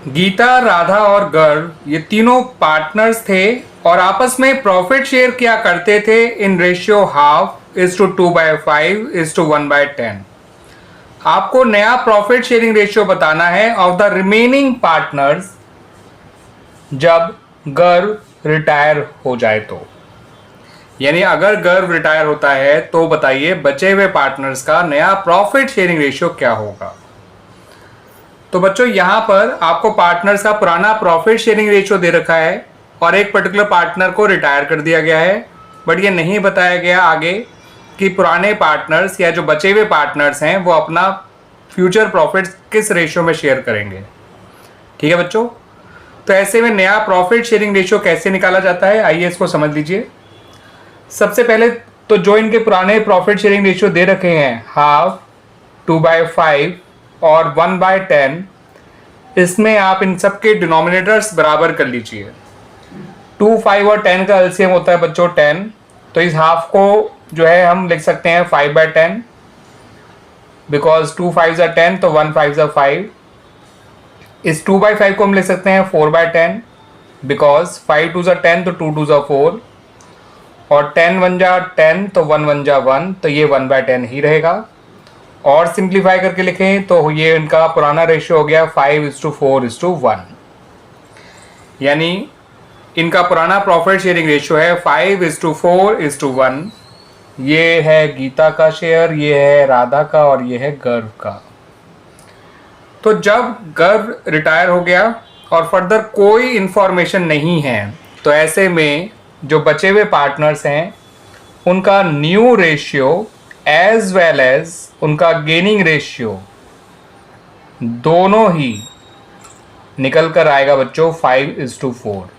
गीता, राधा और गर्व ये तीनों पार्टनर्स थे और आपस में प्रॉफिट शेयर किया करते थे इन रेशियो 1/2 आपको नया प्रॉफिट शेयरिंग रेशियो बताना है ऑफ द रिमेनिंग पार्टनर्स जब गर्व रिटायर हो जाए तो। यानी अगर गर्व रिटायर होता है तो बताइए बचे हुए पार्टनर्स का नया प्रॉफिट शेयरिंग रेशियो क्या होगा। तो बच्चों यहां पर आपको पार्टनर्स का पुराना प्रॉफिट शेयरिंग रेशियो दे रखा है और एक पर्टिकुलर पार्टनर को रिटायर कर दिया गया है, बट ये नहीं बताया गया आगे कि पुराने पार्टनर्स या जो बचे हुए पार्टनर्स हैं वो अपना फ्यूचर प्रॉफिट किस रेशियो में शेयर करेंगे। ठीक है बच्चों, तो ऐसे में नया प्रॉफिट शेयरिंग रेशियो कैसे निकाला जाता है आइए इसको समझ लीजिए। सबसे पहले तो जो इनके पुराने प्रॉफिट शेयरिंग रेशियो दे रखे हैं 1/2, 2/5 और 1/10, इसमें आप इन सब के डिनोमिनेटर्स बराबर कर लीजिए। 2, 5 और 10 का एलसीएम होता है बच्चों 10, तो इस हाफ को जो है हम लिख सकते हैं 5/10 बिकॉज 2 5s are 10 तो 1 5s are 5। इस 2/5 को हम लिख सकते हैं 4/10 बिकॉज 5 2s are 10 तो 2 2s are 4 और 10 1 जा 10 तो 1 1 जा 1 तो ये 1/10 ही रहेगा। और सिंप्लीफाई करके लिखें तो ये इनका पुराना रेशियो हो गया 5:4:1, यानी इनका पुराना प्रॉफिट शेयरिंग रेशियो है 5:4:1। ये है गीता का शेयर, ये है राधा का और ये है गर्व का। तो जब गर्व रिटायर हो गया और फर्दर कोई इंफॉर्मेशन नहीं है तो ऐसे में जो बचे हुए पार्टनर्स हैं उनका new ratio as well as उनका गेनिंग रेशियो दोनों ही निकल कर आएगा बच्चों 5:4।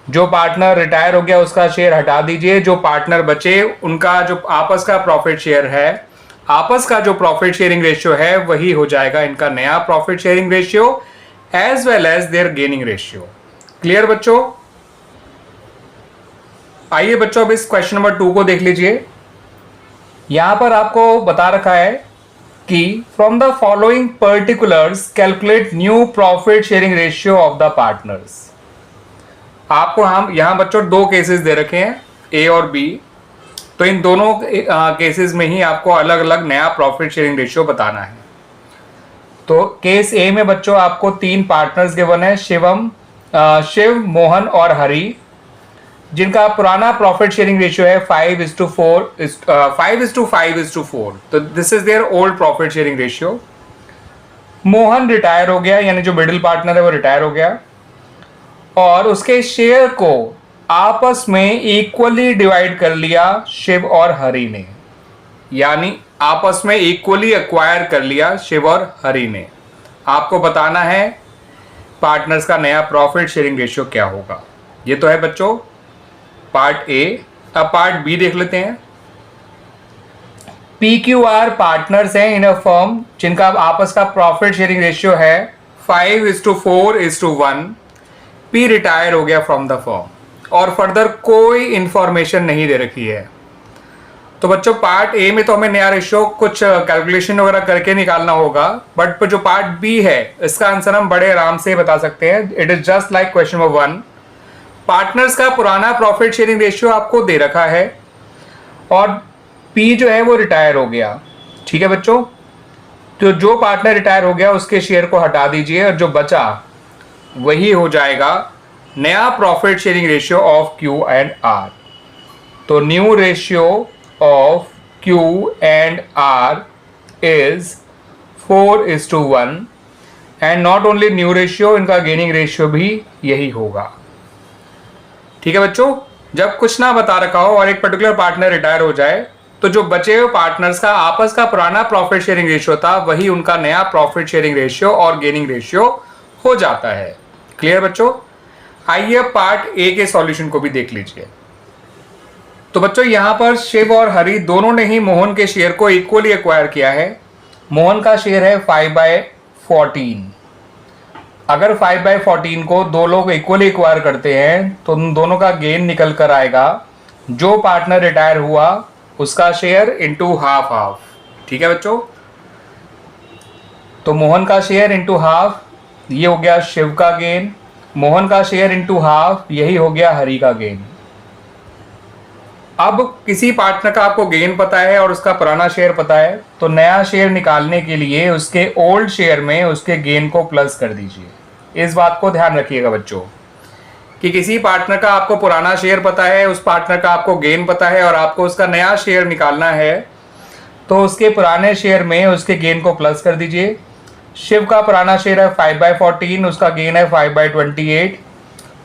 जो पार्टनर रिटायर हो गया उसका शेयर हटा दीजिए, जो पार्टनर बचे उनका जो आपस का प्रॉफिट शेयर है, आपस का जो प्रॉफिट शेयरिंग रेशियो है वही हो जाएगा इनका नया profit sharing ratio as well as their gaining ratio. Clear बच्चों? आइए बच्चों अब इस क्वेश्चन नंबर 2 को देख लीजिए। यहां पर आपको बता रखा है कि from the following particulars calculate new profit sharing ratio of the partners. आपको हम यहां बच्चों 2 केसेस दे रखे हैं ए और बी, तो इन दोनों केसेस में ही आपको अलग अलग नया प्रॉफिट शेयरिंग रेशियो बताना है। तो केस ए में बच्चों आपको 3 पार्टनर्स गिवन है, शिव, मोहन और हरि, जिनका पुराना प्रॉफिट शेयरिंग रेशियो है 5:4, तो this is their old profit sharing ratio. Mohan retire हो गया, यानी जो मिडिल पार्टनर है वो रिटायर हो गया और उसके शेयर को आपस में इक्वली डिवाइड कर लिया शिव और हरि ने, यानी आपस में इक्वली एक्वायर कर लिया शिव और हरि ने। आपको बताना है पार्टनर्स का नया प्रॉफिट शेयरिंग रेशियो क्या होगा। ये तो है बच्चों पार्ट ए। अब पार्ट बी देख लेते हैं। PQR पार्टनर्स हैं इन अ फर्म जिनका आपस का प्रॉफिट शेयरिंग रेशियो है 5:4:1। पी रिटायर हो गया फ्रॉम द फर्म और फर्दर कोई इंफॉर्मेशन नहीं दे रखी है। तो बच्चों पार्ट ए में तो हमें नया रेशियो कुछ कैलकुलेशन वगैरह करके निकालना होगा, बट जो पार्ट बी है इसका आंसर हम बड़े आराम से बता सकते हैं। It is just like question number 1। Partners का पुराना प्रॉफिट शेयरिंग रेशियो आपको दे रखा है और पी जो है वो रिटायर हो गया। ठीक है बच्चों, तो जो पार्टनर रिटायर हो गया उसके शेयर को हटा दीजिए और जो बचा वही हो जाएगा नया profit sharing ratio of Q and R. तो new ratio of Q and R is 4:1 and not only new ratio, इनका गेनिंग रेशियो भी यही होगा। ठीक है बच्चों, जब कुछ ना बता रखा हो और एक पर्टिकुलर पार्टनर रिटायर हो जाए तो जो बचे हुए पार्टनर्स का आपस का पुराना प्रॉफिट शेयरिंग रेशियो था वही उनका नया प्रॉफिट शेयरिंग रेशियो और गेनिंग रेशियो हो जाता है। क्लियर बच्चों? आइए पार्ट ए के सॉल्यूशन को भी देख लीजिए। तो बच्चों यहां पर शिव और हरि दोनों ने ही मोहन के शेयर को इक्वली एक्वायर किया है। मोहन का शेयर है 5/14। अगर 5/14 को दो लोग इक्वली एक्वायर करते हैं तो उन दोनों का गेन निकल कर आएगा जो पार्टनर रिटायर हुआ उसका शेयर इंटू हाफ। ठीक है बच्चों, तो मोहन का शेयर इंटू हाफ ये हो गया शिव का गेन, मोहन का शेयर इंटू हाफ, यही हो गया हरि का गेन। अब किसी पार्टनर का आपको गेन पता है और उसका पुराना शेयर पता है, तो नया शेयर निकालने के लिए उसके ओल्ड शेयर में उसके गेन को प्लस कर दीजिए। इस बात को ध्यान रखिएगा बच्चों कि किसी पार्टनर का आपको पुराना शेयर पता है, उस पार्टनर का आपको गेन पता है और आपको उसका नया शेयर निकालना है, तो उसके पुराने शेयर में उसके गेन को प्लस कर दीजिए। शिव का पुराना शेयर है 5/14, उसका गेन है 5/28,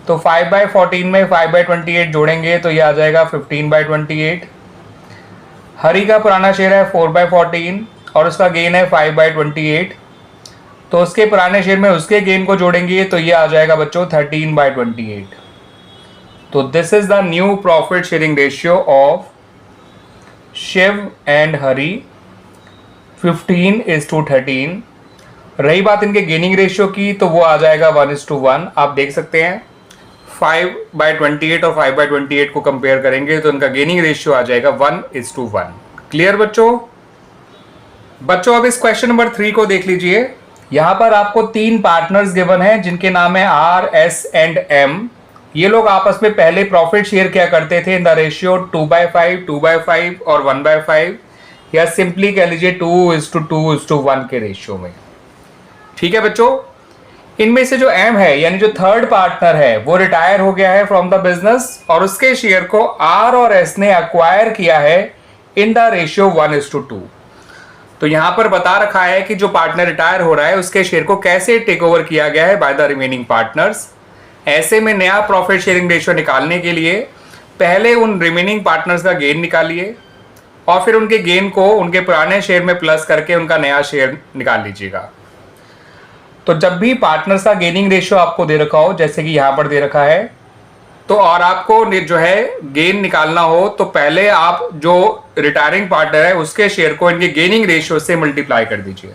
तो 5/14 में 5/28 जोड़ेंगे तो ये आ जाएगा 15/28। हरि का पुराना शेयर है 4/14 और उसका गेन है 5/28, तो उसके पुराने शेयर में उसके गेन को जोड़ेंगे तो ये आ जाएगा बच्चों 13/28। तो this is the new profit sharing ratio of Shiv and Hari, 15:13। रही बात इनके गेनिंग रेशियो की, तो वो आ जाएगा 1:1। आप देख सकते हैं 5/28 और 5/28 को कंपेयर करेंगे तो इनका गेनिंग रेशियो आ जाएगा 1:1। क्लियर बच्चों अब इस क्वेश्चन नंबर 3 को देख लीजिए। यहां पर आपको 3 पार्टनर्स गिवन हैं जिनके नाम है आर, एस एंड एम। ये लोग आपस में पहले प्रॉफिट शेयर किया करते थे इन द रेशियो 2/5, 2/5 और 1/5, या सिंपली कह लीजिए 2:2:1 के रेशियो में। ठीक है बच्चों, इनमें से जो एम है यानी जो थर्ड पार्टनर है वो रिटायर हो गया है फ्रॉम द बिजनेस और उसके शेयर को आर और एस ने एक्वायर किया है इन द रेशियो 1:2। तो यहां पर बता रखा है कि जो पार्टनर रिटायर हो रहा है उसके शेयर को कैसे टेक ओवर किया गया है बाय द रिमेनिंग पार्टनर्स। ऐसे में नया प्रॉफिट शेयरिंग रेशियो निकालने के लिए पहले उन रिमेनिंग पार्टनर्स का गेन निकालिए और फिर उनके गेन को उनके पुराने शेयर में प्लस करके उनका नया शेयर निकाल लीजिएगा। तो जब भी पार्टनर्स का गेनिंग रेशियो आपको दे रखा हो, जैसे कि यहां पर दे रखा है, तो और आपको जो है गेन निकालना हो तो पहले आप जो रिटायरिंग पार्टनर है उसके शेयर को इनके गेनिंग रेशियो से मल्टीप्लाई कर दीजिए।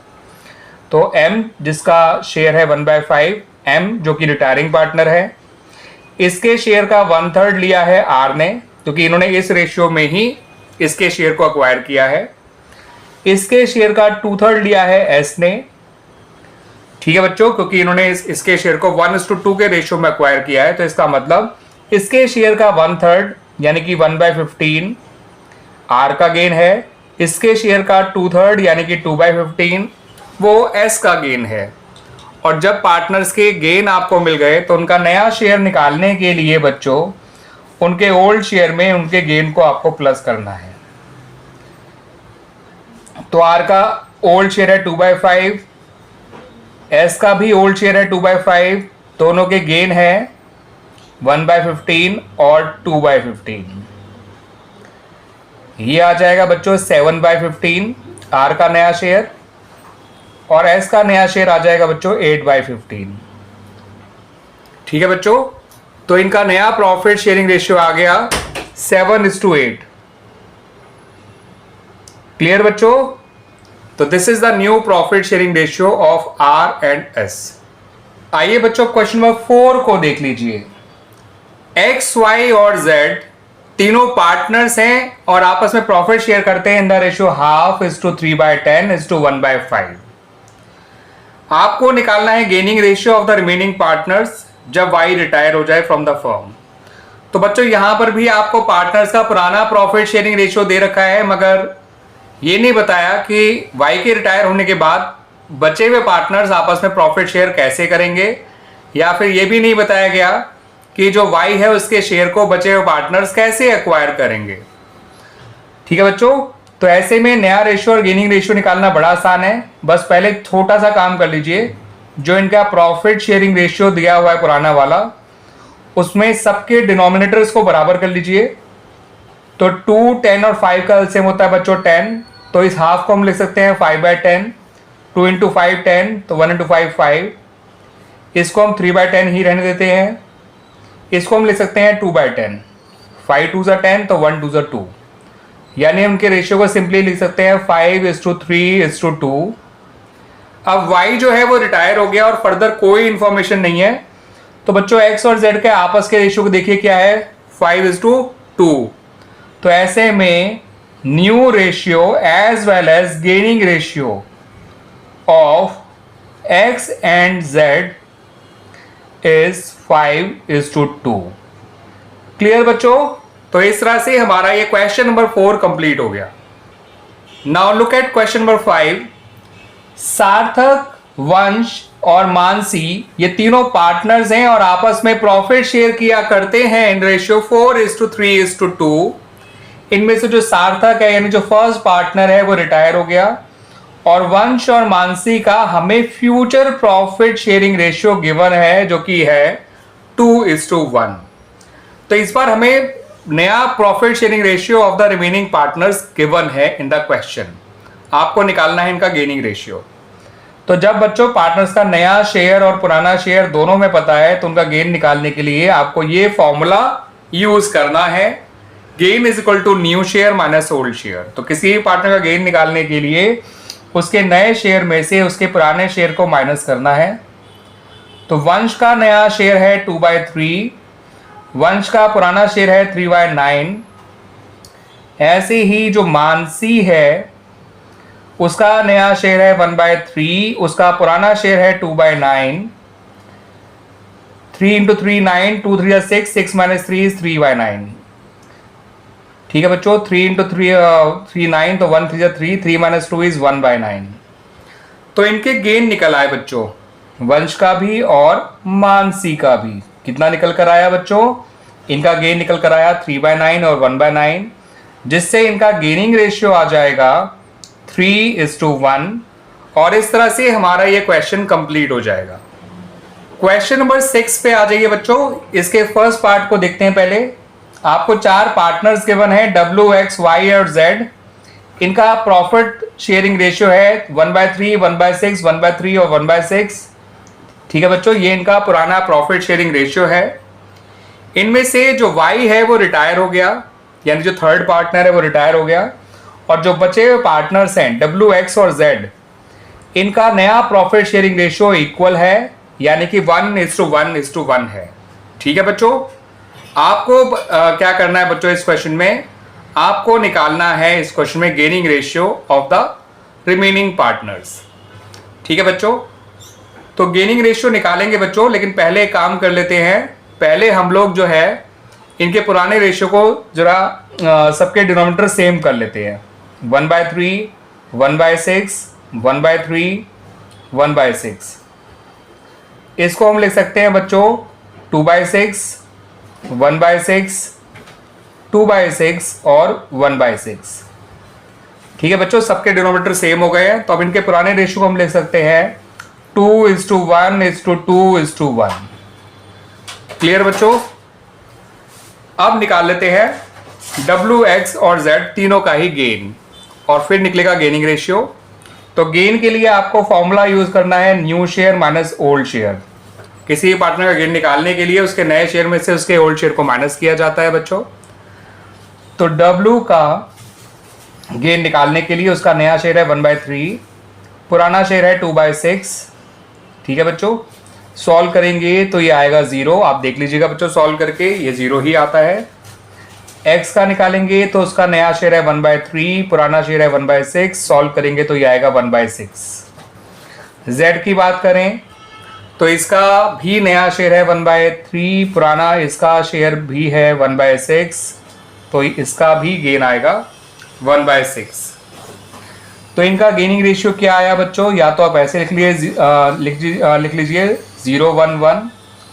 तो एम जिसका शेयर है 1/5, एम जो कि रिटायरिंग पार्टनर है, इसके शेयर का 1/3 लिया है आर ने, क्योंकि इन्होंने इस रेशियो में ही इसके शेयर को अक्वायर किया है। इसके शेयर का 2/3 लिया है एस ने। ठीक है बच्चों, क्योंकि इन्होंने इसके शेयर को 1:2 के रेशियो में अक्वायर किया है, तो इसका मतलब इसके शेयर का 1/3 यानी कि 1/15 आर का गेन है। इसके शेयर का 2/3 यानी कि 2/15 वो एस का गेन है। और जब पार्टनर्स के गेन आपको मिल गए तो उनका नया शेयर निकालने के लिए बच्चों उनके ओल्ड शेयर में उनके गेन को आपको प्लस करना है। तो आर का ओल्ड शेयर है 2/5, एस का भी ओल्ड शेयर है 2/5, दोनों के गेन है 1/15 और 2/15। ये आ जाएगा बच्चों 7/15 आर का नया शेयर, और एस का नया शेयर आ जाएगा बच्चों 8/15। ठीक है बच्चों, तो इनका नया प्रॉफिट शेयरिंग रेशियो आ गया 7:8। क्लियर बच्चों? तो this is the new profit sharing ratio of R and S. आइए बच्चों क्वेश्चन नंबर 4 को देख लीजिए। एक्स, वाई और जेड तीनों पार्टनर्स हैं और आपस में प्रॉफिट शेयर करते हैं इन द रेशियो 1/2:3/10:1/5। आपको निकालना है gaining ratio of the remaining partners जब वाई रिटायर हो जाए फ्रॉम द फर्म। तो बच्चों यहां पर भी आपको पार्टनर्स का पुराना प्रॉफिट शेयरिंग रेशियो दे रखा है, मगर ये नहीं बताया कि वाई के रिटायर होने के बाद बचे हुए पार्टनर्स आपस में प्रॉफिट शेयर कैसे करेंगे, या फिर ये भी नहीं बताया गया कि जो वाई है उसके शेयर को बचे हुए पार्टनर्स कैसे एक्वायर करेंगे। ठीक है बच्चों, तो ऐसे में नया रेशियो और गेनिंग रेशियो निकालना बड़ा आसान है। बस पहले छोटा सा काम कर लीजिए, जो इनका प्रॉफिट शेयरिंग रेशियो दिया हुआ है पुराना वाला, उसमें सबके डिनोमिनेटर्स को बराबर कर लीजिए। तो 2, 10 और 5 का एलसीएम होता है बच्चों 10, तो इस हाफ को हम लिख सकते हैं 5/10, 2 × 5 10, तो 1 × 5 5। इसको हम 3/10 ही रहने देते हैं। इसको हम लिख सकते हैं 2/10, 5 2 10, तो 1 2 2, यानी उनके रेशियो को सिंपली लिख सकते हैं 5:3:2। अब y जो है वो रिटायर हो गया और फर्दर कोई इंफॉर्मेशन नहीं है, तो बच्चों x और z के आपस के रेशियो को देखिए क्या है 5:2। तो ऐसे में new ratio as well as gaining ratio of x and z is 5:2। Clear बच्चों? तो इस तरह से हमारा ये क्वेश्चन नंबर 4 कंप्लीट हो गया। Now look at question number 5। सार्थक, वंश और मानसी ये तीनों पार्टनर्स हैं और आपस में प्रॉफिट शेयर किया करते हैं इन रेशियो 4:3:2। इनमें से जो सार्थक है यानी जो फर्स्ट पार्टनर है वो रिटायर हो गया, और वंश और मानसी का हमें future profit sharing ratio given है जो कि है 2:1। तो इस बार हमें नया profit sharing ratio of the remaining partners given है इन द क्वेश्चन। आपको निकालना है इनका गेनिंग रेशियो। तो जब बच्चों पार्टनर्स का नया शेयर और पुराना शेयर दोनों में पता है तो उनका गेन निकालने के लिए आपको ये फॉर्मूला यूज करना है, gain is equal to new share minus old share. तो किसी भी पार्टनर का गेन निकालने के लिए उसके नए शेयर में से उसके पुराने शेयर को माइनस करना है। तो वंश का नया शेयर है 2/3, वंश का पुराना शेयर है 3/9। ऐसे ही जो मानसी है उसका नया शेयर है 1/3, उसका पुराना शेयर है 2/9। 3 × 3 9, 2 3 6, 6 - 3 is 3/9। ठीक है बच्चों, 3 × 3 9, तो 1 3 3, 3 - 2 is 1/9। तो इनके गेन निकल आए बच्चों, वंश का भी और मानसी का भी। कितना निकल कर आया बच्चों? इनका गेन निकल कर आया 3/9 और 1/9, जिससे इनका गेनिंग रेशियो आ जाएगा 3:1। और इस तरह से हमारा ये क्वेश्चन कंप्लीट हो जाएगा। क्वेश्चन नंबर 6 पे आ जाइए बच्चों। इसके फर्स्ट पार्ट को देखते हैं पहले। आपको 4 पार्टनर्स गिवन है W, X, Y और Z। इनका प्रॉफिट शेयरिंग रेशियो है 1/3, 1/6, 1/3 और 1/6। ठीक है बच्चों, ये इनका पुराना प्रॉफिट शेयरिंग रेशियो है। इनमें से जो Y है वो रिटायर हो गया, यानी जो थर्ड पार्टनर है वो रिटायर हो गया, और जो बचे हुए पार्टनर्स हैं W, X और Z, इनका नया प्रॉफिट शेयरिंग रेशियो इक्वल है, यानी कि 1:1:1 है। ठीक है बच्चों, आपको क्या करना है बच्चों? इस क्वेश्चन में आपको निकालना है इस क्वेश्चन में gaining ratio of the remaining partners. ठीक है बच्चों, तो गेनिंग रेशियो निकालेंगे बच्चों, लेकिन पहले एक काम कर लेते हैं। पहले हम लोग जो है इनके पुराने रेशियो को जरा सबके डिनोमिनेटर सेम कर लेते हैं। 1/3, 1/6, 1/3, 1/6। इसको हम लिख सकते हैं बच्चों 2/6, 1/6, 2/6 और 1/6। ठीक है बच्चों, सबके डिनोमिनेटर सेम हो गए हैं। तो अब इनके पुराने रेशियो को हम लिख सकते हैं 2:1:2:1। क्लियर बच्चों? अब निकाल लेते हैं W, X और Z तीनों का ही गेन, और फिर निकलेगा गेनिंग रेशियो। तो गेन के लिए आपको फॉर्मूला यूज करना है new share minus old share. किसी भी पार्टनर का गेन निकालने के लिए उसके नए शेयर में से उसके ओल्ड शेयर को माइनस किया जाता है बच्चों। तो W का गेन निकालने के लिए उसका नया शेयर है 1/3, पुराना शेयर है 2/6। ठीक है बच्चों, सॉल्व करेंगे तो ये आएगा 0। आप देख लीजिएगा बच्चों, सॉल्व करके ये 0 ही आता है। X का निकालेंगे तो उसका नया शेयर है 1/3, पुराना शेयर है 1/6, सॉल्व करेंगे तो ये आएगा 1/6। Z की बात करें तो इसका भी नया शेयर है 1/3, पुराना इसका शेयर भी है 1/6, तो इसका भी गेन आएगा 1/6। तो इनका गेनिंग रेशियो क्या आया बच्चों? या तो आप ऐसे लिख लीजिए 0:1:1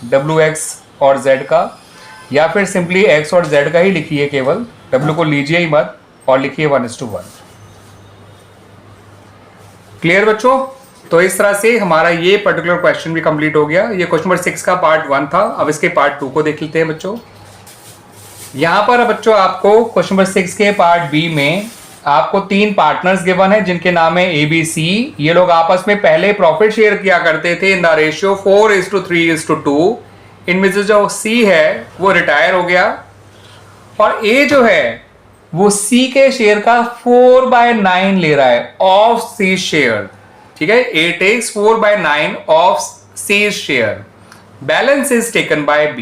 W, X और Z का, या फिर सिंपली X और Z का ही लिखिए, केवल W को लीजिए ही मत और लिखिए 1:1। क्लियर बच्चों? तो इस तरह से हमारा ये पर्टिकुलर क्वेश्चन भी कंप्लीट हो गया। ये क्वेश्चन नंबर 6 का पार्ट 1 था। अब इसके पार्ट 2 को देख लेते हैं बच्चों। यहां पर बच्चों आपको क्वेश्चन नंबर 6 के पार्ट बी में आपको 3 पार्टनर्स गिवन है जिनके नाम है ABC। ये लोग आपस में पहले प्रॉफिट शेयर किया करते थे इन द रेशियो 4:3:2। इनमें से जो C है वो रिटायर हो गया, और A जो है वो C के शेयर का 4/9 ले रहा है ऑफ C शेयर। ठीक है, A takes 4/9 of C share, balance is taken by B।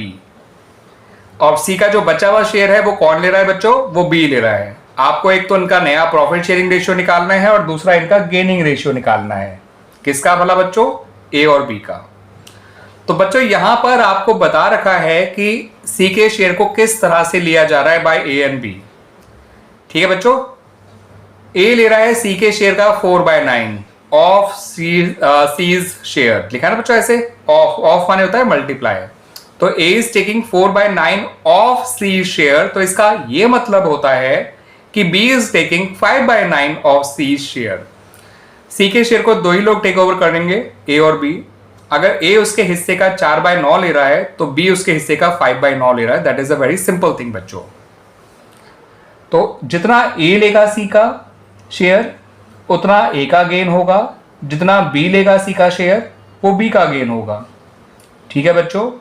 और C का जो बचा हुआ शेयर है वो कौन ले रहा है बच्चों? वो B ले रहा है। आपको एक तो इनका नया प्रॉफिट शेयरिंग रेशियो निकालना है और दूसरा इनका गेनिंग रेशियो निकालना है। किसका भला बच्चों? A और B का। तो बच्चों यहां पर आपको बता रखा है कि सी के शेयर को किस तरह से लिया जा रहा है बाय ए एंड बी। ठीक है बच्चों, ए ले रहा है सी के शेयर का 4/9 ऑफ सीज शेयर, लिखा है ना बच्चों ऐसे, ऑफ माने होता है मल्टीप्लाई, तो A is taking 4/9 of C share, तो इसका यह मतलब होता है कि B is taking 5/9 of C share. C के शेयर को दो ही लोग टेक ओवर करेंगे, ए और बी। अगर ए उसके हिस्से का 4/9 ले रहा है तो बी उसके हिस्से का 5/9 ले रहा है। That is a very simple thing बच्चों। तो जितना ए लेगा सी का शेयर उतना ए का गेन होगा, जितना बी लेगा सी का शेयर वो बी का गेन होगा। ठीक है बच्चों,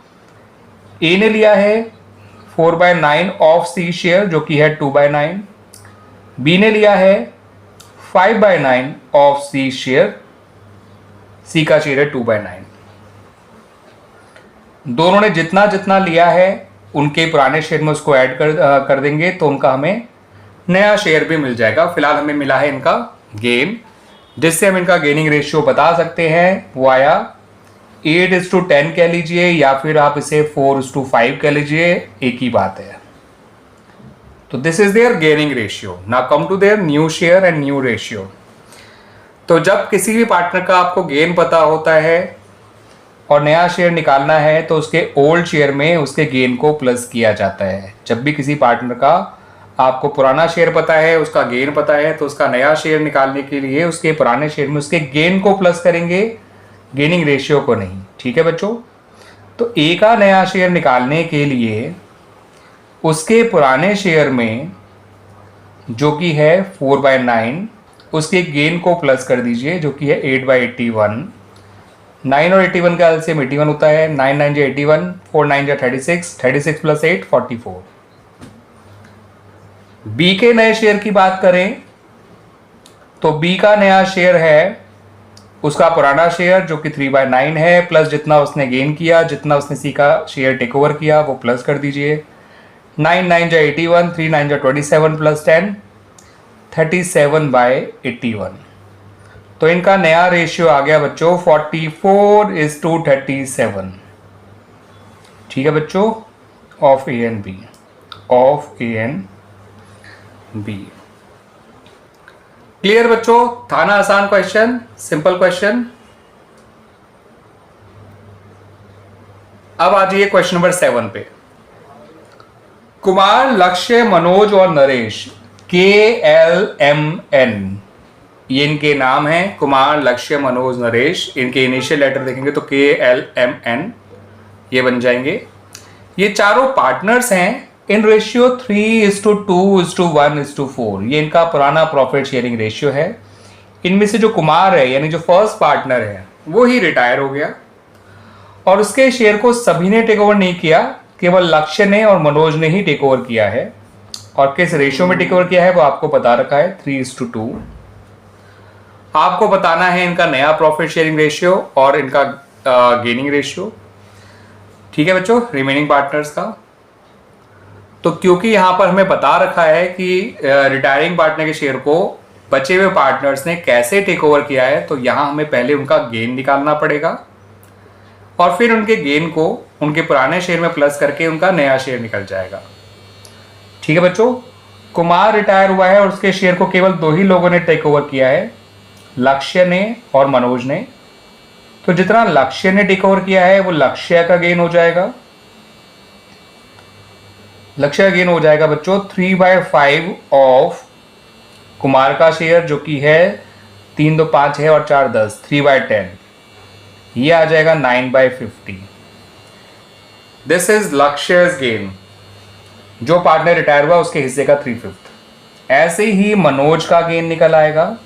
ए ने लिया है 4/9 ऑफ सी शेयर जो कि है 2/9, बी ने लिया है 5/9 ऑफ सी शेयर, सी का शेयर है 2/9। दोनों ने जितना जितना लिया है उनके पुराने शेयर में उसको ऐड कर देंगे तो उनका हमें नया शेयर भी मिल जाएगा। फिलहाल हमें मिला है इनका गेन, जिससे हम इनका गेनिंग रेशियो बता सकते हैं वो आया 8:10 कह लीजिए या फिर आप इसे 4:5 कह लीजिए, एक ही बात है। तो this is their gaining ratio. Now come to their new share and new ratio. तो जब किसी भी पार्टनर का आपको गेन पता होता है और नया शेयर निकालना है तो उसके ओल्ड शेयर में उसके गेन को प्लस किया जाता है। जब भी किसी पार्टनर का आपको पुराना शेयर पता है, उसका गेन पता है, तो उसका नया शेयर निकालने के लिए उसके पुराने शेयर में उसके गेन को प्लस करेंगे, गेनिंग रेशियो को नहीं। ठीक है बच्चों, तो ए का नया शेयर निकालने के लिए उसके पुराने शेयर में जो कि है 4/9 उसके गेन को प्लस कर दीजिए जो कि है 8/81। 9 और 81 का एलसीएम 81 होता है, 9 9 81, 4 9 36, 36 + 8 44। बी के नए शेयर की बात करें तो बी का नया शेयर है उसका पुराना शेयर जो कि 3/9 है, प्लस जितना उसने गेन किया, जितना उसने सी का शेयर टेक ओवर किया वो प्लस कर दीजिए। 9 9 81, 3 9 27 + 10 37/81। तो इनका नया रेशियो आ गया बच्चों 44:37। ठीक है बच्चों, of A and B, of A and B. Clear बच्चों, था ना आसान क्वेश्चन, सिंपल क्वेश्चन। अब आ जाइए क्वेश्चन नंबर 7 पे। कुमार, लक्ष्य, मनोज और नरेश KLMN, ये इनके नाम हैं। कुमार, लक्ष्य, मनोज, नरेश। इनके इनिशियल लेटर देखेंगे तो KLMN ये बन जाएंगे। ये चारों पार्टनर्स हैं इन रेशियो 3:2:1:4। ये इनका पुराना प्रॉफिट शेयरिंग रेशियो है। इनमें से जो कुमार है यानी जो फर्स्ट पार्टनर है वो ही रिटायर हो गया और उसके शेयर को सभी ने टेक ओवर नहीं किया, केवल लक्ष्य ने और मनोज ने ही टेक ओवर किया है। और किस रेशियो में टेक ओवर किया है वो आपको बता रखा है 3:2। आपको बताना है इनका नया प्रॉफिट शेयरिंग रेशियो और इनका गेनिंग रेशियो। ठीक है बच्चों, रिमेनिंग पार्टनर्स का। तो क्योंकि यहां पर हमें बता रखा है कि रिटायरिंग पार्टनर के शेयर को बचे हुए पार्टनर्स ने कैसे टेक ओवर किया है, तो यहां हमें पहले उनका गेन निकालना पड़ेगा और फिर उनके गेन को उनके पुराने शेयर में प्लस करके उनका नया शेयर निकल जाएगा। ठीक है बच्चों, कुमार रिटायर हुआ है और उसके शेयर को केवल दो ही लोगों ने टेक ओवर किया है, लक्ष्य ने और मनोज ने। तो जितना लक्ष्य ने टेक ओवर किया है वो लक्ष्य का गेन हो जाएगा। लक्ष्य गेन हो जाएगा बच्चों 3/5 ऑफ कुमार का शेयर जो कि है 3 2 5 है और 4 10, 3/10। ये आ जाएगा 9/50। दिस इज लक्ष्य गेन। जो पार्टनर रिटायर हुआ उसके हिस्से का 3/5। ऐसे ही मनोज का गेन निकल आएगा।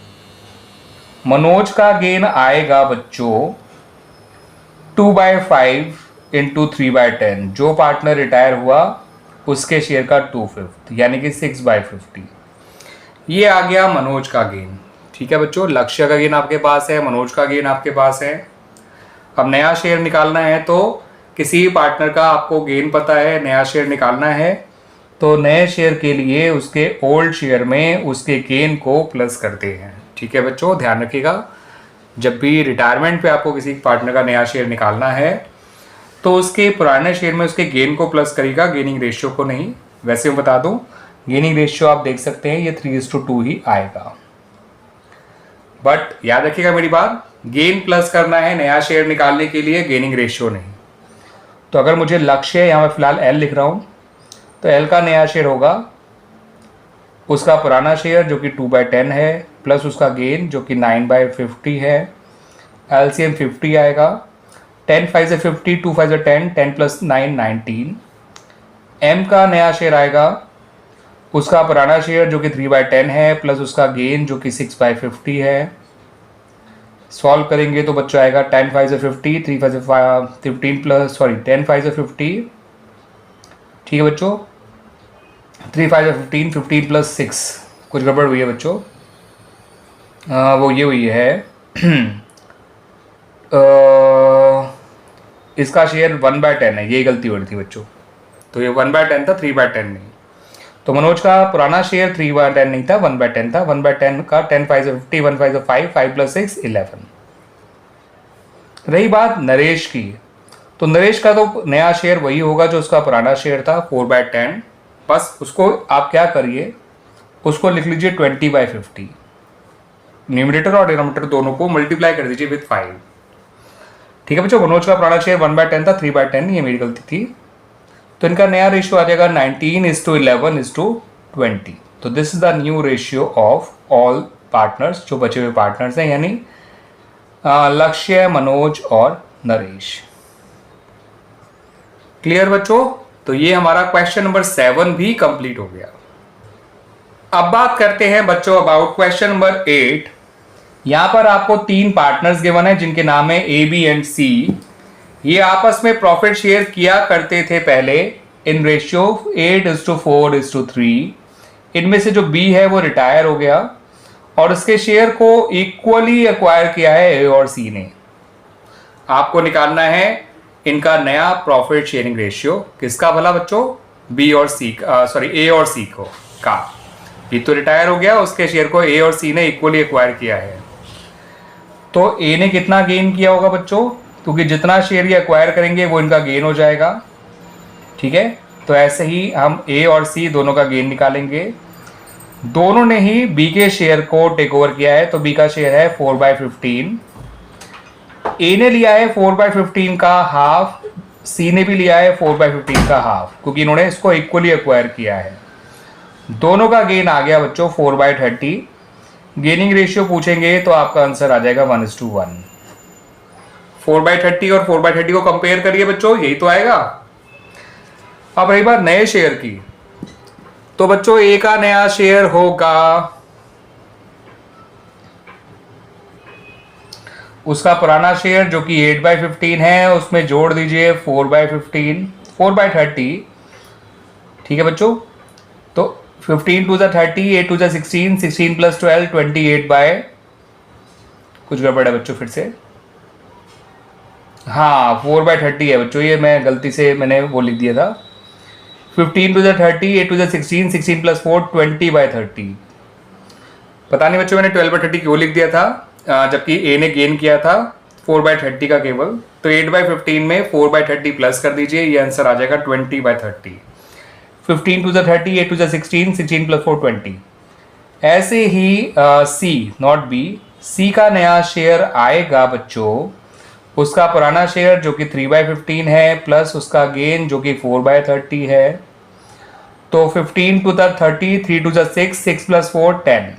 मनोज का गेन आएगा बच्चों 2/5 × 3/10। जो पार्टनर रिटायर हुआ उसके शेयर का 2/5 यानी कि 6/50। ये आ गया मनोज का गेन। ठीक है बच्चों, लक्ष्य का गेन आपके पास है, मनोज का गेन आपके पास है। अब नया शेयर निकालना है तो किसी पार्टनर का आपको गेन पता है, नया शेयर निकालना है तो नए शेयर के लिए उसके ओल्ड शेयर में उसके गेन को प्लस करते हैं। ठीक है बच्चों, ध्यान रखिएगा जब भी रिटायरमेंट पे आपको किसी पार्टनर का नया शेयर निकालना है तो उसके पुराने शेयर में उसके गेन को प्लस करेगा, गेनिंग रेशियो को नहीं। वैसे मैं बता दूं, गेनिंग रेशियो आप देख सकते हैं ये 3:2 ही आएगा। बट याद रखिएगा मेरी बात, गेन प्लस करना है नया शेयर निकालने के लिए, गेनिंग रेशियो नहीं। तो अगर मुझे लक्ष्य है, यहाँ मैं फिलहाल एल लिख रहा हूँ, तो एल का नया शेयर होगा उसका पुराना शेयर जो कि 2/10 है, प्लस उसका गेन जो कि 9/50 है। एलसीएम 50 आएगा। 10 5 से 50, 2 5 से 10, 10 प्लस 9 19। एम का नया शेयर आएगा उसका पुराना शेयर जो कि 3/10 है, प्लस उसका गेन जो कि 6/50 है। सॉल्व करेंगे तो बच्चों आएगा 10 5 से 50, 3 5 से 15 प्लस 10 5 से 50, ठीक है बच्चों, 3 5 से 15, 15 प्लस 6, कुछ गड़बड़ हुई है बच्चों, वो ये हुई है इसका शेयर 1/10 है, ये गलती हो रही थी बच्चों, तो ये 1/10 था, 3/10 नहीं। तो मनोज का पुराना शेयर 3/10 नहीं था, 1/10 था। 1/10 का 10 5 से 50, 1 5 से 5, 5 प्लस 6 11। रही बात नरेश की, तो नरेश का तो नया शेयर वही होगा जो उसका पुराना शेयर था, 4/10। बस उसको आप क्या करिए, उसको लिख लीजिए 20/50। न्यूमरेटर और डिनोमिनेटर दोनों को मल्टीप्लाई कर दीजिए विद 5। ठीक है बच्चों, मनोज का पुराना शेयर 1/10 था, 3/10, ये मेरी गलती थी। तो इनका नया रेशियो आ जाएगा 19:11:20। तो this is the new ratio of all partners, जो बचे हुए पार्टनर्स हैं, यानी लक्ष्य, मनोज और नरेश। क्लियर बच्चों? तो ये हमारा क्वेश्चन नंबर 7 भी कंप्लीट हो गया। अब बात करते हैं बच्चों अबाउट क्वेश्चन नंबर 8। यहां पर आपको 3 पार्टनर्स गिवन है जिनके नाम है ए, बी एंड सी। ये आपस में प्रॉफिट शेयर किया करते थे पहले इन रेशियो 8:4:3। इनमें से जो बी है वो रिटायर हो गया और उसके शेयर को इक्वली एक्वायर किया है ए और सी ने। आपको निकालना है इनका नया प्रॉफिट शेयरिंग रेशियो। किसका भला बच्चों? बी और सी, ए और सी को का। बी तो रिटायर हो गया, उसके शेयर को ए और सी ने इक्वली एक्वायर किया है। तो ए ने कितना गेन किया होगा बच्चों? क्योंकि जितना शेयर ये एक्वायर करेंगे वो इनका गेन हो जाएगा। ठीक है, तो ऐसे ही हम ए और सी दोनों का गेन निकालेंगे। दोनों ने ही बी के शेयर को टेक ओवर किया है, तो बी का शेयर है 4/15। ए ने लिया है 4/15 का हाफ, सी ने भी लिया है 4/15 का हाफ, क्योंकि इन्होंने इसको इक्वली एक्वायर किया है। दोनों का गेन आ गया बच्चों 4/30। गेनिंग रेशियो पूछेंगे तो आपका आंसर आ जाएगा 1:1। 4/30 और 4/30 को कंपेयर करिए बच्चों, यही तो आएगा। अब रही बात नए शेयर की, तो बच्चों ए का नया शेयर होगा उसका पुराना शेयर जो कि 8/15 है, उसमें जोड़ दीजिए 4/15, 4/30। ठीक है बच्चों, तो 15 2 30, 8 2 16, 16 प्लस 12, 28 बाय, कुछ गड़बड़ है बच्चों फिर से, हाँ 4/30 है बच्चों, ये मैं गलती से मैंने वो लिख दिया था। 15 2 30, 8 2 16, 16 प्लस 4, 20/30। पता नहीं बच्चों मैंने 12/30 क्यों लिख दिया था, जबकि ए ने गेन किया था 4/30 का केवल। तो 8/15 में 4/30 प्लस कर दीजिए, ये आंसर आ जाएगा 20/30। 15 2 30, 8 2 16, 16 प्लस 4, 20। ऐसे ही सी, नॉट बी, सी का नया शेयर आएगा बच्चों उसका पुराना शेयर जो कि 3/15 है, प्लस उसका गेन जो कि 4/30 है। तो 15 2 30, 3 2 6, 6 प्लस 4, 10।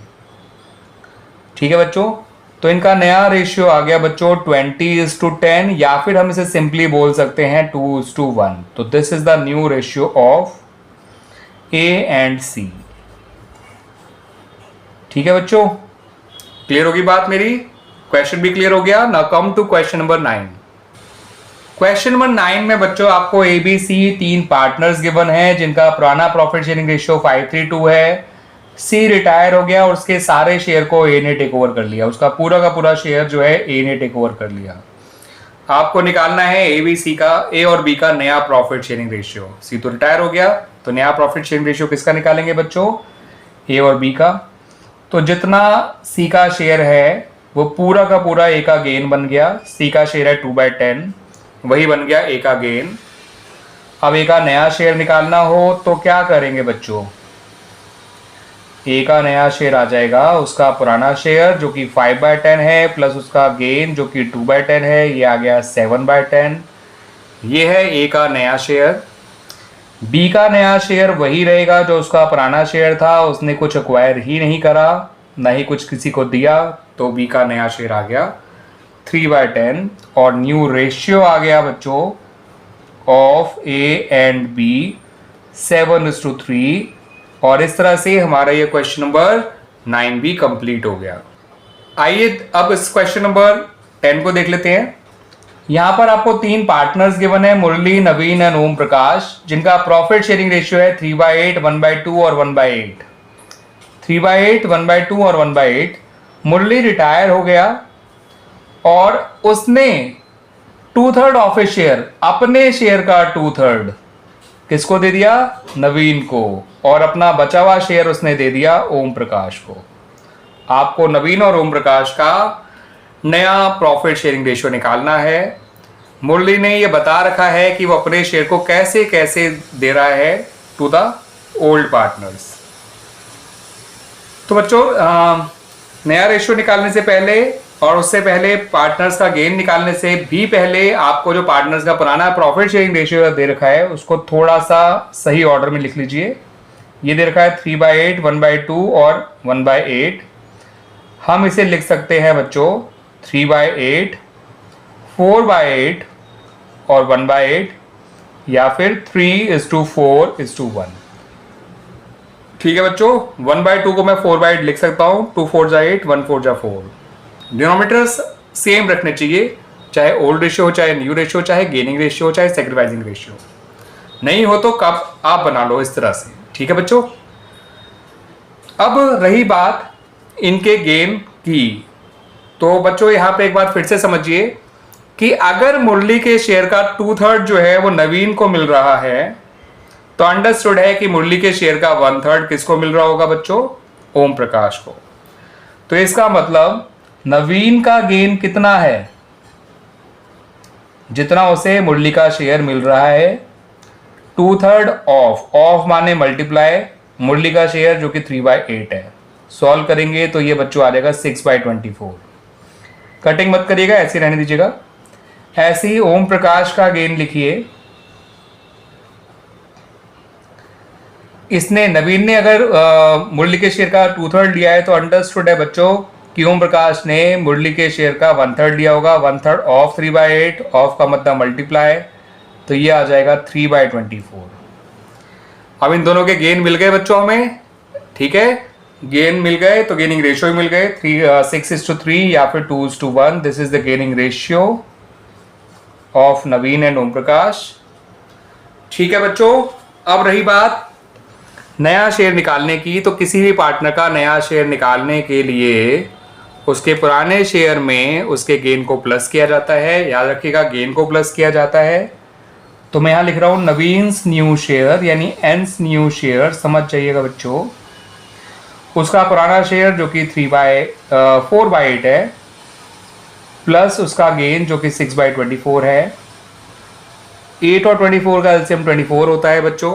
ठीक है बच्चों, तो इनका नया रेशियो आ गया बच्चों 20:10, या फिर हम इसे सिंपली बोल सकते हैं 2:1। तो this is the new ratio of A and C. ठीक है बच्चों, क्लियर होगी बात मेरी? क्वेश्चन भी क्लियर हो गया। Now come to question number 9। Question number 9 में बच्चों आपको A B C 3 partners given है जिनका पुराना प्रॉफिट शेयरिंग रेशियो 5:3 है। सी रिटायर हो गया और उसके सारे शेयर को ए ने टेक ओवर कर लिया, उसका पूरा का पूरा शेयर जो है ए ने टेक ओवर कर लिया। आपको निकालना है ए बी सी का, ए और बी का नया प्रॉफिट शेयरिंग रेशियो। सी तो रिटायर हो गया, तो नया प्रॉफिट शेयरिंग रेशियो किसका निकालेंगे बच्चों? ए और बी का। तो जितना सी का शेयर है वो पूरा का पूरा ए का गेन बन गया। सी का शेयर है 2/10, वही बन गया ए का गेन। अब ए का नया शेयर निकालना हो तो क्या करेंगे बच्चों, ए का नया शेयर आ जाएगा उसका पुराना शेयर जो कि 5/10 है प्लस उसका गेन जो कि 2/10 है, ये आ गया 7/10। ये है ए का नया शेयर। बी का नया शेयर वही रहेगा जो उसका पुराना शेयर था, उसने कुछ एक्वायर ही नहीं करा, ना ही कुछ किसी को दिया, तो बी का नया शेयर आ गया 3/10 और न्यू रेशियो आ गया बच्चों ऑफ ए एंड बी 7:3। और इस तरह से हमारा ये क्वेश्चन नंबर 9 भी कंप्लीट हो गया। आइए अब इस क्वेश्चन नंबर 10 को देख लेते हैं। यहां पर आपको 3 पार्टनर्स गिवन है, मुरली, नवीन एंड ओम प्रकाश, जिनका प्रॉफिट शेयरिंग रेशियो है 3/8, 1/2 और 1/8। 3/8, 1/2 और 1/8। मुरली रिटायर हो गया और उसने 2/3 ऑफ ए शेयर, अपने शेयर का 2/3 किसको दे दिया, नवीन को, और अपना बचा हुआ शेयर उसने दे दिया ओम प्रकाश को। आपको नवीन और ओम प्रकाश का नया प्रॉफिट शेयरिंग रेशियो निकालना है। मुरली ने यह बता रखा है कि वो अपने शेयर को कैसे कैसे दे रहा है टू द ओल्ड पार्टनर्स। तो बच्चों नया रेशियो निकालने से पहले और उससे पहले पार्टनर्स का गेन निकालने से भी पहले आपको जो पार्टनर्स का पुराना प्रॉफिट शेयरिंग रेशियो दे रखा है उसको थोड़ा सा सही ऑर्डर में लिख लीजिए। ये दे रखा है 3/8, 1/2 और 1/8। हम इसे लिख सकते हैं बच्चों 3/8, 4/8 और 1/8, या फिर 3:4:1। ठीक है बच्चों, 1/2 को मैं 4/8 लिख सकता हूं, 2 4 8, 1 4 4। डिनोमिनेटर्स सेम रखने चाहिए, चाहे ओल्ड रेशियो हो, चाहे न्यू रेशियो, चाहे गेनिंग रेशियो हो, चाहे सेक्रीफाइसिंग रेशियो। नहीं हो तो कब आप बना लो इस तरह से। ठीक है बच्चों, अब रही बात इनके गेन की, तो बच्चों यहां पे एक बात फिर से समझिए कि अगर मुरली के शेयर का 2/3 जो है वो नवीन को मिल रहा है, तो अंडरस्टूड है कि मुरली के शेयर का 1/3 किसको मिल रहा होगा बच्चों, ओम प्रकाश को। तो इसका मतलब नवीन का गेन कितना है, जितना उसे मुरली का शेयर मिल रहा है, 2/3 ऑफ माने मल्टीप्लाई मुरली का शेयर जो कि 3/8 है। सॉल्व करेंगे तो ये बच्चों आ जाएगा 6/24। कटिंग मत करिएगा, ऐसे रहने दीजिएगा। ऐसे ही ओम प्रकाश का गेन लिखिए। इसने नवीन ने अगर मुरली के शेयर का 2/3 लिया है तो अंडरस्टूड है बच्चों कि ओम प्रकाश ने मुरली के शेयर का 1/3 लिया होगा। 1/3 ऑफ 3/8, ऑफ का मतलब मल्टीप्लाई, तो ये आ जाएगा 3/24। अब इन दोनों के गेन मिल गए बच्चों हमें। ठीक है, गेन मिल गए तो गेनिंग रेशियो मिल गए 6:3 या फिर 2:1। This is the gaining ratio of Naveen and Om Prakash. ठीक है बच्चों, अब रही बात नया शेयर निकालने की, तो किसी भी पार्टनर का नया शेयर निकालने के लिए उसके पुराने शेयर में उसके गेन को प्लस किया जाता है। याद रखिएगा, गेन को प्लस किया जाता है। तो मैं यहां लिख रहा हूं नवीन्स न्यू शेयर, यानी एंस न्यू शेयर, समझ जाइएगा बच्चों। उसका पुराना शेयर जो कि 4/8 है, प्लस उसका गेन जो कि 6/24 है। 8 और 24 का एलसीएम 24 होता है बच्चों।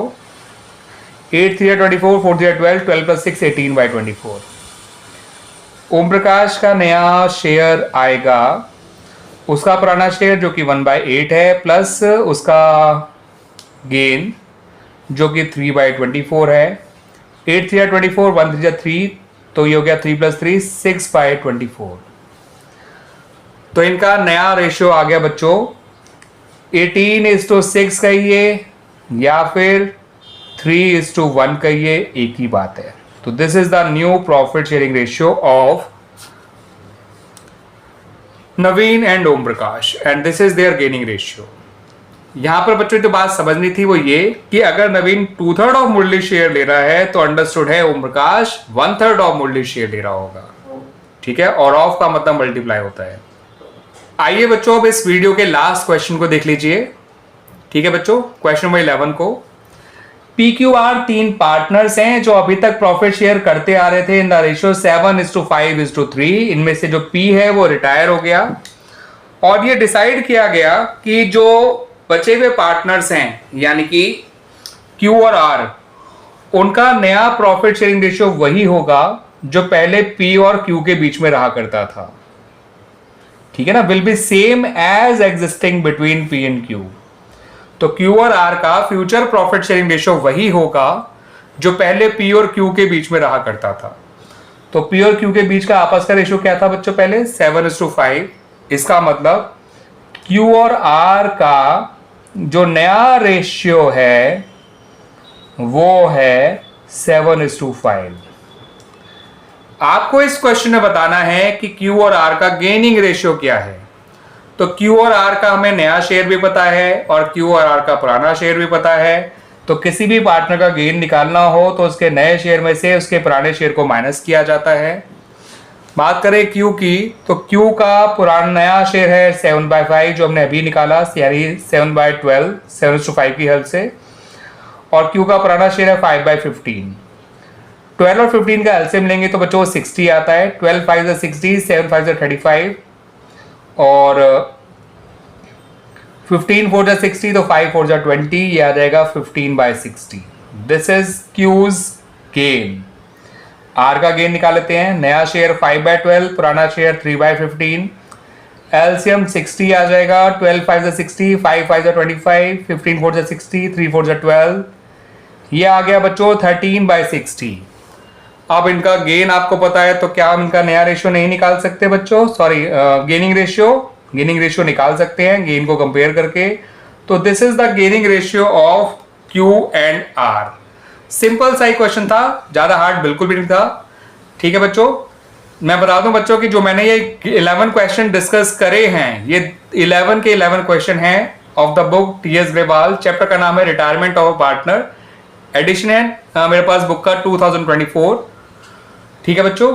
8 3 24, 4 3 12, 12 + 6 18/24। ओम प्रकाश का नया शेयर आएगा, उसका पुराना शेयर जो कि 1/8 है, प्लस उसका गेन जो कि 3/24 है। 8 3 24, 1 3 3, तो ये हो गया 3 + 3 6/24। तो इनका नया रेशियो आ गया बच्चों 18:6 कहिए या फिर 3:1 कहिए, एक ही बात है। तो this is the new profit sharing ratio of Naveen and Om Prakash, and this is their gaining ratio. यहां पर बच्चों जो बात समझनी थी वो ये कि अगर नवीन 2/3 ऑफ मुरली शेयर ले रहा है तो अंडरस्टूड है Om Prakash 1/3 of Murali share ले रहा होगा। ठीक है, और ऑफ का मतलब मल्टीप्लाई होता है। आइए बच्चों अब इस वीडियो के लास्ट क्वेश्चन को देख लीजिए। ठीक है बच्चों, क्वेश्चन नंबर 11 को, PQR 3 पार्टनर्स हैं जो अभी तक प्रॉफिट शेयर करते आ रहे थे इन द रेशियो 7:5:3। इनमें से जो P है वो रिटायर हो गया और ये डिसाइड किया गया कि जो बचे हुए पार्टनर्स हैं यानी कि क्यू और आर, उनका नया प्रॉफिट शेयरिंग रेशियो वही होगा जो पहले पी और क्यू के बीच में रहा करता था। ठीक है ना, will be same as existing between P and Q. तो क्यू और आर का फ्यूचर प्रॉफिट शेयरिंग रेशियो वही होगा जो पहले पी और क्यू के बीच में रहा करता था। तो पी और क्यू के बीच का आपस का रेशियो क्या था बच्चों? पहले 7:5। इसका मतलब क्यू और आर का जो नया रेशियो है वो है 7:5। आपको इस क्वेश्चन में बताना है कि क्यू और आर का गेनिंग रेशियो क्या है। तो क्यू और आर का हमें नया शेयर भी पता है और क्यू और आर का पुराना शेयर भी पता है। तो किसी भी पार्टनर का गेन निकालना हो तो उसके नए शेयर में से उसके पुराने शेयर को माइनस किया जाता है। बात करें क्यू की, तो क्यू का पुराना नया शेयर है 7/5 जो हमने अभी निकाला, यानी 7/12, 7:5 की हेल्प से। और क्यू का पुराना शेयर है 5/15। 12 और 15 का एलसीएम लेंगे तो बच्चों 60 आता है। 12 5 60, 7 5 35 और 15 4 60, तो 5 4 20, ये आ जाएगा 15/60। This is Q's gain. R का गेन निकाल लेते हैं। नया शेयर 5/12, पुराना शेयर 3/15, एलसीएम 60 आ जाएगा। 12 5 60, 5 5 25, 15 4 60, 3 4 12, ये आ गया बच्चों 13/60। अब इनका गेन आपको पता है तो क्या हम इनका नया रेशियो नहीं निकाल सकते बच्चों? सॉरी, गेनिंग रेशियो निकाल सकते हैं गेन को कंपेयर करके। तो this is the gaining ratio of Q and R. Simple सा ही क्वेश्चन था, ज्यादा हार्ड बिल्कुल भी नहीं था। ठीक है बच्चों, मैं बता दूं बच्चों कि जो मैंने ये 11 क्वेश्चन डिस्कस करे हैं, ये 11 के 11 क्वेश्चन हैं of the book TS Grewal. Chapter का नाम है रिटायरमेंट ऑफ पार्टनर। एडिशन है मेरे पास बुक का 2024। ठीक है बच्चों,